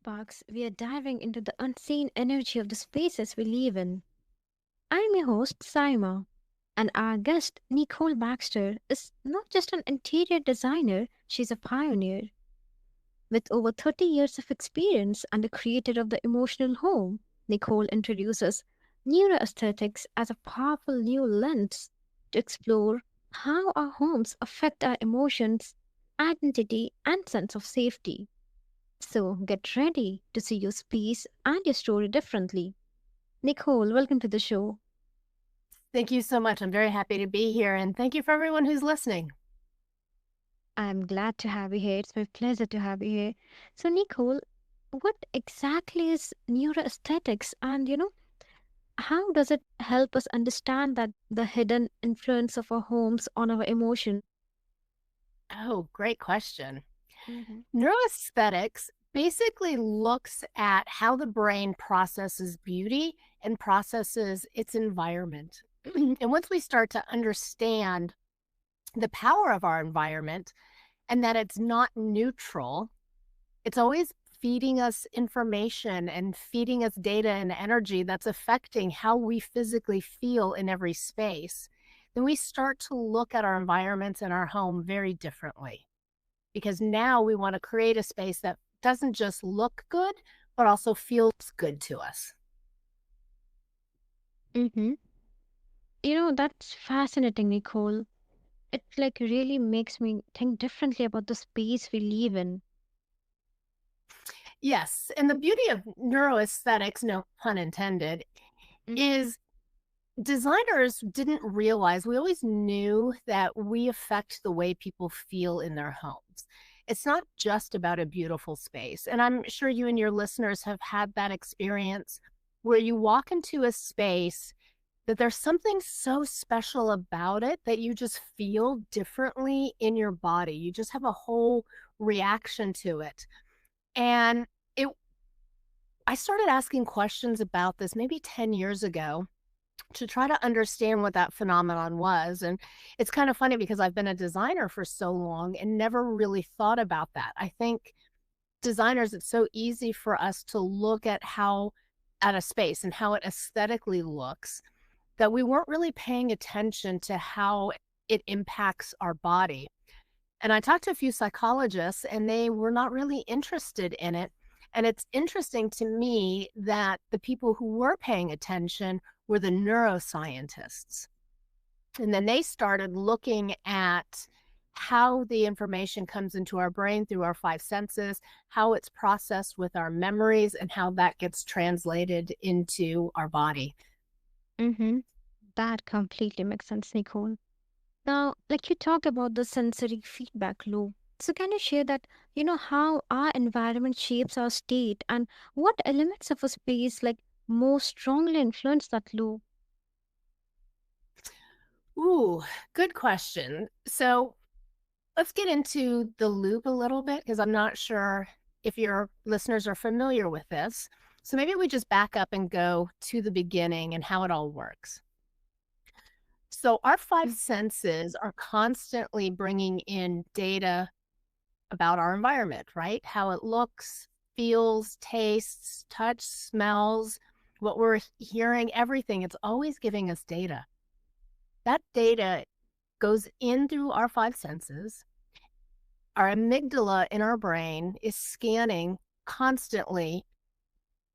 sparks, we are diving into the unseen energy of the spaces we live in. I'm your host, Saima, and our guest, Nicole Baxter, is not just an interior designer, she's a pioneer. With over 30 years of experience and the creator of the emotional home, Nicole introduces neuroaesthetics as a powerful new lens to explore how our homes affect our emotions, identity, and sense of safety. So get ready to see your space and your story differently. Nicole, welcome to the show. Thank you so much. I'm very happy to be here, and thank you for everyone who's listening. I'm glad to have you here. It's my pleasure to have you here. So, Nicole, what exactly is neuroaesthetics and how does it help us understand that the hidden influence of our homes on our emotion? Oh, great question. Mm-hmm. Neuroaesthetics basically looks at how the brain processes beauty and processes its environment. And once we start to understand the power of our environment and that it's not neutral, it's always feeding us information and feeding us data and energy that's affecting how we physically feel in every space. Then we start to look at our environments and our home very differently because now we want to create a space that doesn't just look good, but also feels good to us. Mm-hmm. That's fascinating, Nicole. It really makes me think differently about the space we live in. Yes. And the beauty of neuroaesthetics, no pun intended, is designers didn't realize, we always knew that we affect the way people feel in their homes. It's not just about a beautiful space. And I'm sure you and your listeners have had that experience where you walk into a space that there's something so special about it that you just feel differently in your body. You just have a whole reaction to it. And it I started asking questions about this maybe 10 years ago to try to understand what that phenomenon was. And it's kind of funny because I've been a designer for so long and never really thought about that. I think designers, it's so easy for us to look at a space and how it aesthetically looks that we weren't really paying attention to how it impacts our body. And I talked to a few psychologists and they were not really interested in it. And it's interesting to me that the people who were paying attention were the neuroscientists. And then they started looking at how the information comes into our brain through our five senses, how it's processed with our memories, and how that gets translated into our body. Mm-hmm. That completely makes sense, Nicole. Now, you talk about the sensory feedback loop. So, can you share that, how our environment shapes our state and what elements of a space most strongly influence that loop? Ooh, good question. So let's get into the loop a little bit because I'm not sure if your listeners are familiar with this. So maybe we just back up and go to the beginning and how it all works. So, our five Mm. senses are constantly bringing in data about our environment, right? How it looks, feels, tastes, touch, smells, what we're hearing, everything. It's always giving us data. That data goes in through our five senses. Our amygdala in our brain is scanning constantly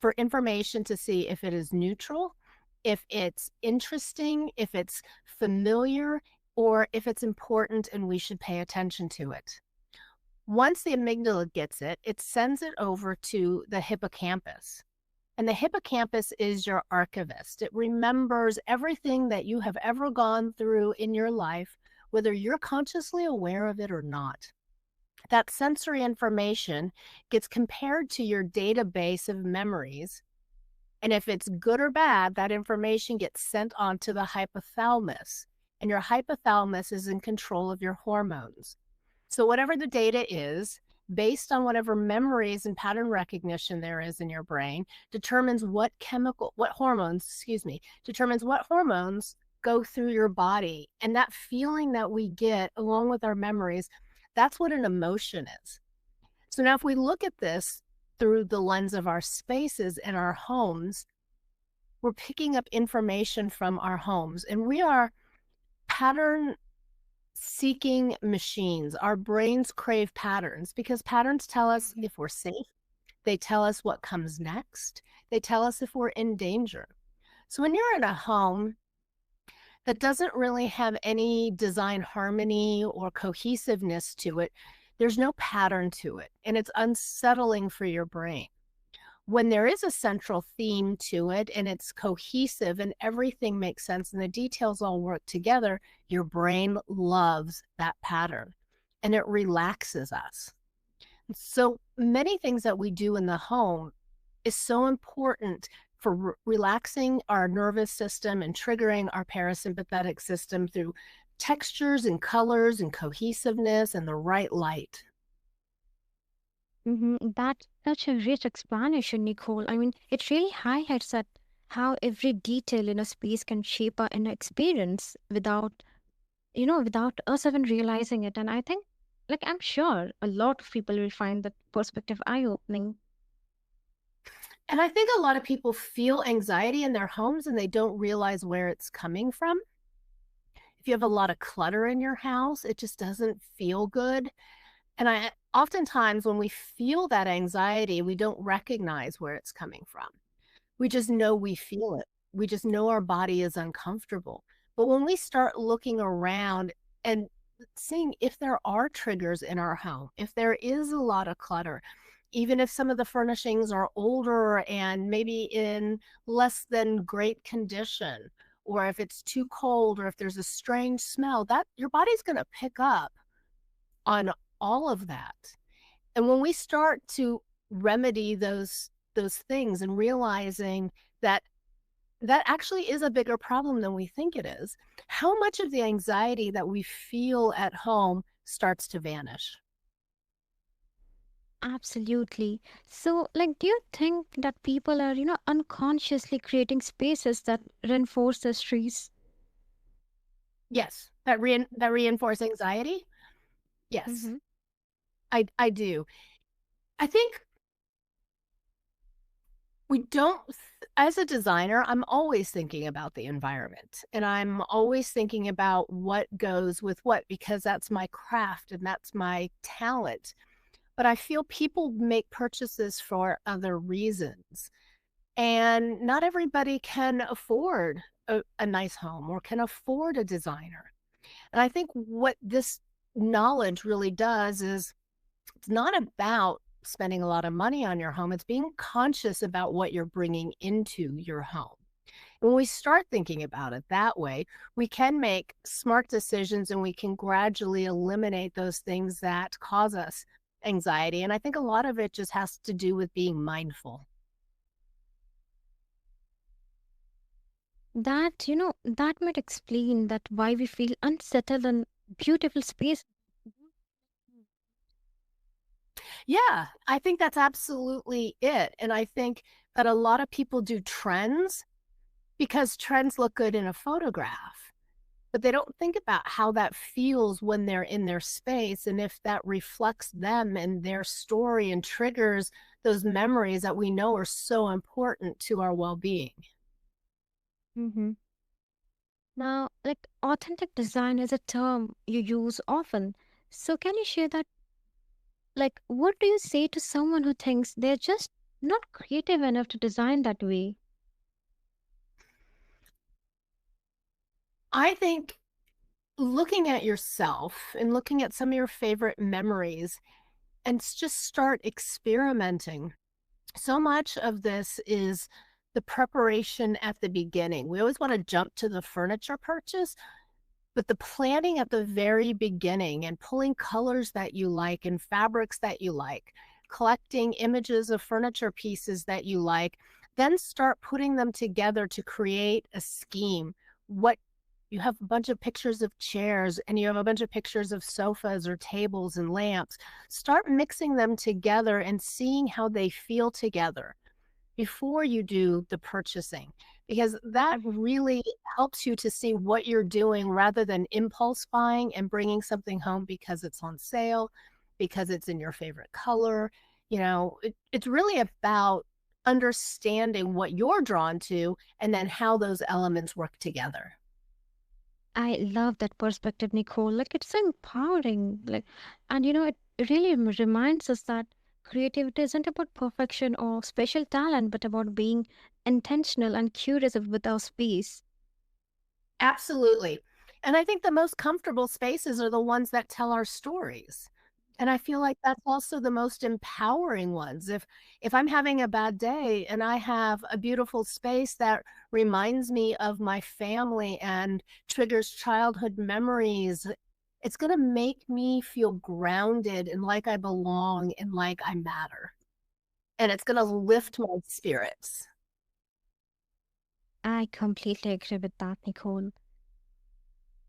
for information to see if it is neutral, if it's interesting, if it's familiar, or if it's important and we should pay attention to it. Once the amygdala gets it, it sends it over to the hippocampus. And the hippocampus is your archivist. It remembers everything that you have ever gone through in your life, whether you're consciously aware of it or not. That sensory information gets compared to your database of memories. And if it's good or bad, that information gets sent on to the hypothalamus. And your hypothalamus is in control of your hormones. So, whatever the data is, based on whatever memories and pattern recognition there is in your brain, determines what hormones, determines what hormones go through your body. And that feeling that we get along with our memories, that's what an emotion is. So now if we look at this, through the lens of our spaces and our homes, we're picking up information from our homes, and we are pattern seeking machines. Our brains crave patterns because patterns tell us Mhm. if we're safe, they tell us what comes next, they tell us if we're in danger. So when you're in a home that doesn't really have any design harmony or cohesiveness to it, there's no pattern to it, and it's unsettling for your brain. When there is a central theme to it and it's cohesive and everything makes sense and the details all work together, your brain loves that pattern and it relaxes us. So many things that we do in the home is so important for relaxing our nervous system and triggering our parasympathetic system through textures and colors and cohesiveness and the right light. That's such a rich explanation, Nicole. I mean, it really highlights that how every detail in a space can shape our inner experience without us even realizing it. And I think, like, I'm sure a lot of people will find that perspective eye-opening. And I think a lot of people feel anxiety in their homes and they don't realize where it's coming from. If you have a lot of clutter in your house, it just doesn't feel good. And I oftentimes when we feel that anxiety, we don't recognize where it's coming from. We just know we feel it. We just know our body is uncomfortable. But when we start looking around and seeing if there are triggers in our home, if there is a lot of clutter, even if some of the furnishings are older and maybe in less than great condition, or if it's too cold, or if there's a strange smell, that your body's going to pick up on all of that. And when we start to remedy those things and realizing that that actually is a bigger problem than we think it is, how much of the anxiety that we feel at home starts to vanish? Absolutely. So, like, do you think that people are, unconsciously creating spaces that reinforce the stress? Yes, that reinforce anxiety. Yes, Mm-hmm. I do. I think we don't as a designer, I'm always thinking about the environment and I'm always thinking about what goes with what because that's my craft and that's my talent. But I feel people make purchases for other reasons. And not everybody can afford a nice home or can afford a designer. And I think what this knowledge really does is it's not about spending a lot of money on your home, it's being conscious about what you're bringing into your home. When we start thinking about it that way, we can make smart decisions and we can gradually eliminate those things that cause us anxiety. And I think a lot of it just has to do with being mindful. That might explain that why we feel unsettled in beautiful space. Yeah, I think that's absolutely it. And I think that a lot of people do trends because trends look good in a photograph, but they don't think about how that feels when they're in their space and if that reflects them and their story and triggers those memories that we know are so important to our well-being. Mm-hmm. Now, like, authentic design is a term you use often. So, can you share that? Like, what do you say to someone who thinks they're just not creative enough to design that way? I think looking at yourself and looking at some of your favorite memories and just start experimenting. So much of this is the preparation at the beginning. We always want to jump to the furniture purchase, but the planning at the very beginning and pulling colors that you like and fabrics that you like, collecting images of furniture pieces that you like, then start putting them together to create a scheme. What you have a bunch of pictures of chairs and you have a bunch of pictures of sofas or tables and lamps. Start mixing them together and seeing how they feel together before you do the purchasing, because that really helps you to see what you're doing rather than impulse buying and bringing something home because it's on sale, because it's in your favorite color. It's really about understanding what you're drawn to and then how those elements work together. I love that perspective, Nicole. Like it's so empowering. And it really reminds us that creativity isn't about perfection or special talent, but about being intentional and curious with our space. Absolutely. And I think the most comfortable spaces are the ones that tell our stories. And I feel like that's also the most empowering ones. If I'm having a bad day and I have a beautiful space that reminds me of my family and triggers childhood memories, it's going to make me feel grounded and like I belong and like I matter. And it's going to lift my spirits. I completely agree with that, Nicole.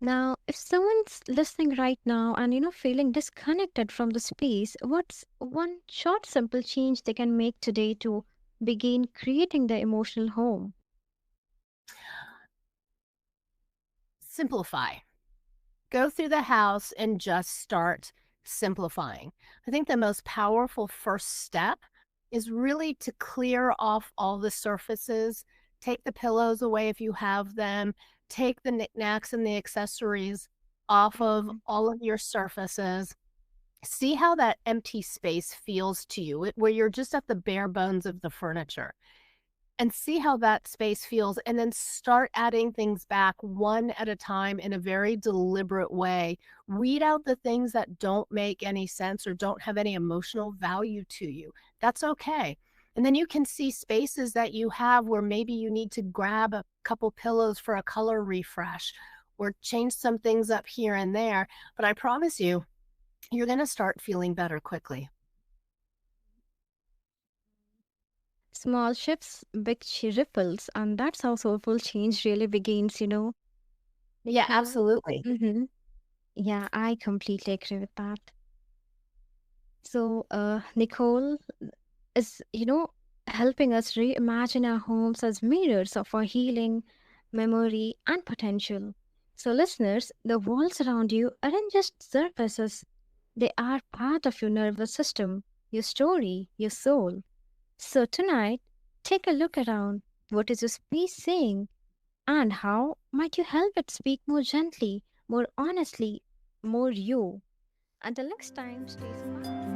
Now, if someone's listening right now and feeling disconnected from the space, what's one short simple change they can make today to begin creating their emotional home? Simplify. Go through the house and just start simplifying. I think the most powerful first step is really to clear off all the surfaces, take the pillows away if you have them, take the knickknacks and the accessories off of Mhm. all of your surfaces. See how that empty space feels to you, where you're just at the bare bones of the furniture and see how that space feels and then start adding things back one at a time in a very deliberate way. Weed out the things that don't make any sense or don't have any emotional value to you. That's okay. And then you can see spaces that you have where maybe you need to grab a couple pillows for a color refresh or change some things up here and there. But I promise you, you're going to start feeling better quickly. Small shifts, big ripples, and that's how soulful change really begins. Yeah, Nicole? absolutely. Mm-hmm. Yeah, I completely agree with that. So, Nicole is helping us reimagine our homes as mirrors of our healing, memory, and potential. So, listeners, the walls around you aren't just surfaces, they are part of your nervous system, your story, your soul. So, tonight, take a look around. What is your space saying? And how might you help it speak more gently, more honestly, more you? Until next time, stay sparkly.